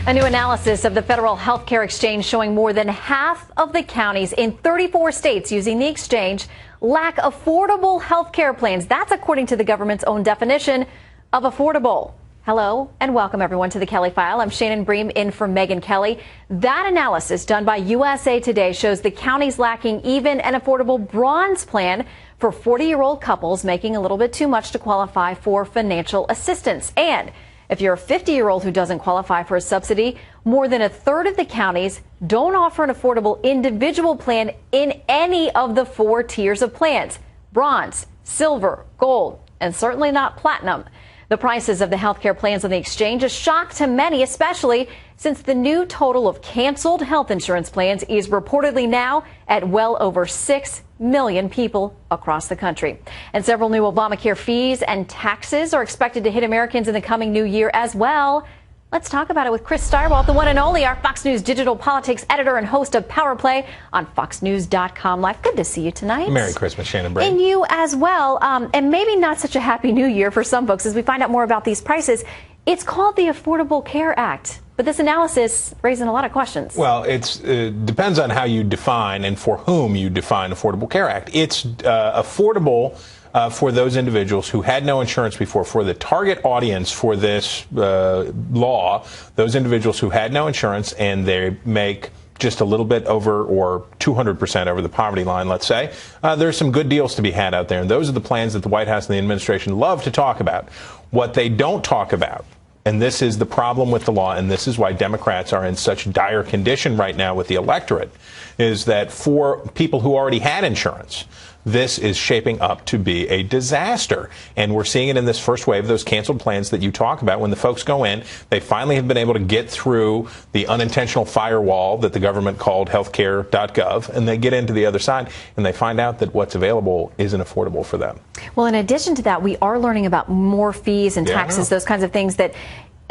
A new analysis of the federal health care exchange showing more than half of the counties in 34 states using the exchange lack affordable health care plans. That's according to the government's own definition of affordable. Hello and welcome everyone to the Kelly File. I'm Shannon Bream in for Megyn Kelly. That analysis done by USA Today shows the counties lacking even an affordable bronze plan for 40-year-old couples making a little bit too much to qualify for financial assistance. And if you're a 50-year-old who doesn't qualify for a subsidy, more than a third of the counties don't offer an affordable individual plan in any of the 4 tiers of plans: bronze, silver, gold, and certainly not platinum. The prices of the healthcare plans on the exchange a shock to many, especially since the new total of canceled health insurance plans is reportedly now at well over 6 million people across the country. And several new Obamacare fees and taxes are expected to hit Americans in the coming new year as well. Let's talk about it with Chris Steiwalt, the one and only, our Fox News digital politics editor and host of Power Play on FoxNews.com Live. Good to see you tonight. Merry Christmas, Shannon Bream. And you as well. And maybe not such a happy new year for some folks as we find out more about these prices. It's called the Affordable Care Act, but this analysis raising a lot of questions. Well, it depends on how you define and for whom you define Affordable Care Act. It's affordable for those individuals who had no insurance before. For the target audience for this law, those individuals who had no insurance and they make just a little bit over or 200% over the poverty line, let's say, there's some good deals to be had out there. And those are the plans that the White House and the administration love to talk about. What they don't talk about, and this is the problem with the law, and this is why Democrats are in such dire condition right now with the electorate, is that for people who already had insurance, this is shaping up to be a disaster. And we're seeing it in this first wave, those canceled plans that you talk about. When the folks go in, they finally have been able to get through the unintentional firewall that the government called healthcare.gov, and they get into the other side, and they find out that what's available isn't affordable for them. Well, in addition to that, we are learning about more fees and taxes, those kinds of things that,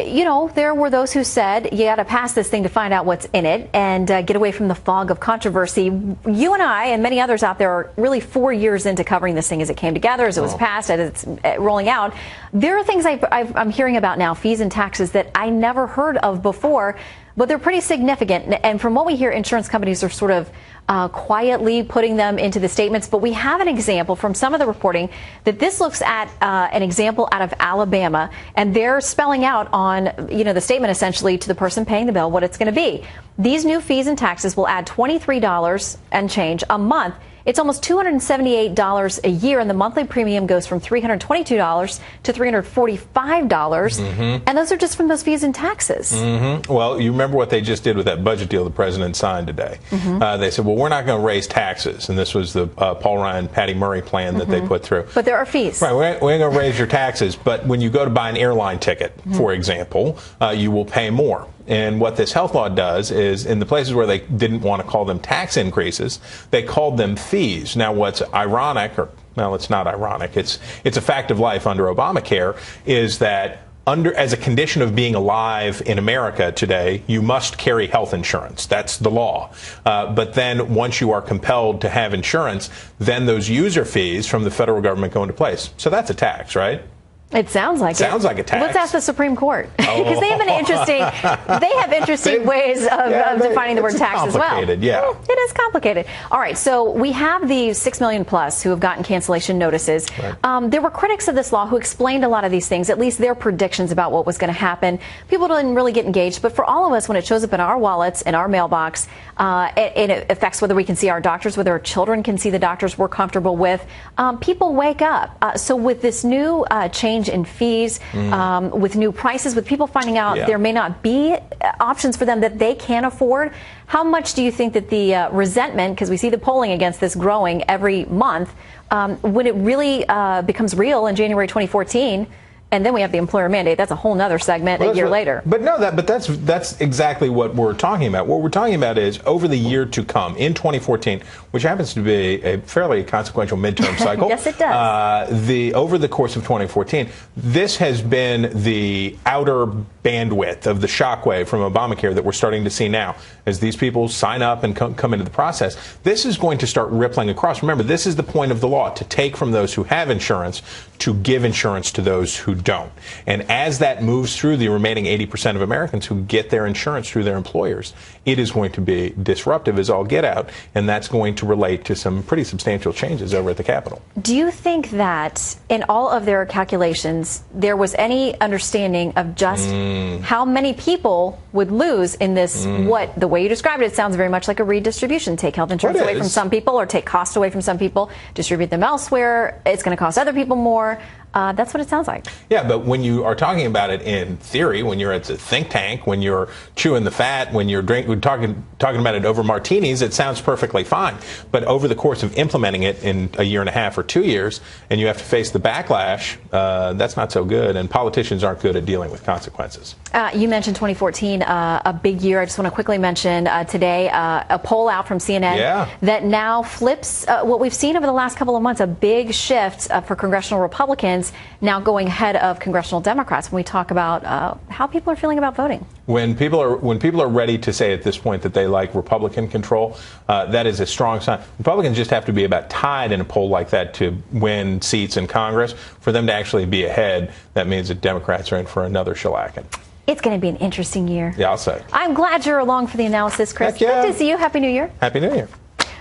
you know, there were those who said you got to pass this thing to find out what's in it and get away from the fog of controversy. You and I and many others out there are really 4 years into covering this thing as it came together, as it was passed, as it's rolling out. There are things I'm hearing about now, fees and taxes, that I never heard of before, but they're pretty significant. And from what we hear, insurance companies are sort of quietly putting them into the statements. But we have an example from some of the reporting that this looks at an example out of Alabama, and they're spelling out on, you know, the statement essentially to the person paying the bill what it's going to be. These new fees and taxes will add $23 and change a month. It's almost $278 a year, and the monthly premium goes from $322 to $345. And those are just from those fees and taxes. Well, you remember what they just did with that budget deal the president signed today. They said, well, we're not going to raise taxes. And this was the Paul Ryan, Patty Murray plan that they put through. But there are fees. Right, we ain't going to raise your taxes. But when you go to buy an airline ticket, for example, you will pay more. And what this health law does is, in the places where they didn't want to call them tax increases, they called them fees. Now, what's ironic, or, well, it's not ironic, it's a fact of life under Obamacare, is that as a condition of being alive in America today, you must carry health insurance. That's the law. But then once you are compelled to have insurance, then those user fees from the federal government go into place. So that's a tax, right? It sounds like Sounds like a tax. Let's ask the Supreme Court, because they have interesting ways of defining the word tax as well. Yeah. It is complicated. All right, so we have the 6 million plus who have gotten cancellation notices. Right. There were critics of this law who explained a lot of these things, at least their predictions about what was going to happen. People didn't really get engaged, but for all of us, when it shows up in our wallets, in our mailbox, it affects whether we can see our doctors, whether our children can see the doctors we're comfortable with. People wake up. So with this new change in fees, with new prices, with people finding out there may not be options for them that they can't afford, how much do you think that the resentment, because we see the polling against this growing every month, when it really becomes real in January 2014, and then we have the employer mandate, that's a whole nother segment a year later. But no, that's exactly what we're talking about. What we're talking about is over the year to come, in 2014, which happens to be a fairly consequential midterm cycle. Yes, it does. Over the course of 2014, this has been the outer bandwidth of the shockwave from Obamacare that we're starting to see now, as these people sign up and come into the process, this is going to start rippling across. Remember, this is the point of the law, to take from those who have insurance to give insurance to those who don't. And as that moves through the remaining 80% of Americans who get their insurance through their employers, it is going to be disruptive as all get out, and that's going to relate to some pretty substantial changes over at the Capitol. Do you think that in all of their calculations, there was any understanding of just how many people would lose in this, what, the way you described it sounds very much like a redistribution. Take health insurance away from some people, or take costs away from some people, distribute them elsewhere. It's going to cost other people more. That's what it sounds like. Yeah, but when you are talking about it in theory, when you're at the think tank, when you're chewing the fat, when you're talking about it over martinis, it sounds perfectly fine. But over the course of implementing it in a year and a half or 2 years, and you have to face the backlash, that's not so good. And politicians aren't good at dealing with consequences. You mentioned 2014, a big year. I just want to quickly mention today a poll out from CNN that now flips what we've seen over the last couple of months, a big shift for congressional Republicans now going ahead of congressional Democrats when we talk about how people are feeling about voting. When people are ready to say at this point that they like Republican control, that is a strong sign. Republicans just have to be about tied in a poll like that to win seats in Congress. For them to actually be ahead, that means that Democrats are in for another shellacking. It's going to be an interesting year. Yeah, I'll say. I'm glad you're along for the analysis, Chris. Heck yeah. Good to see you. Happy New Year. Happy New Year.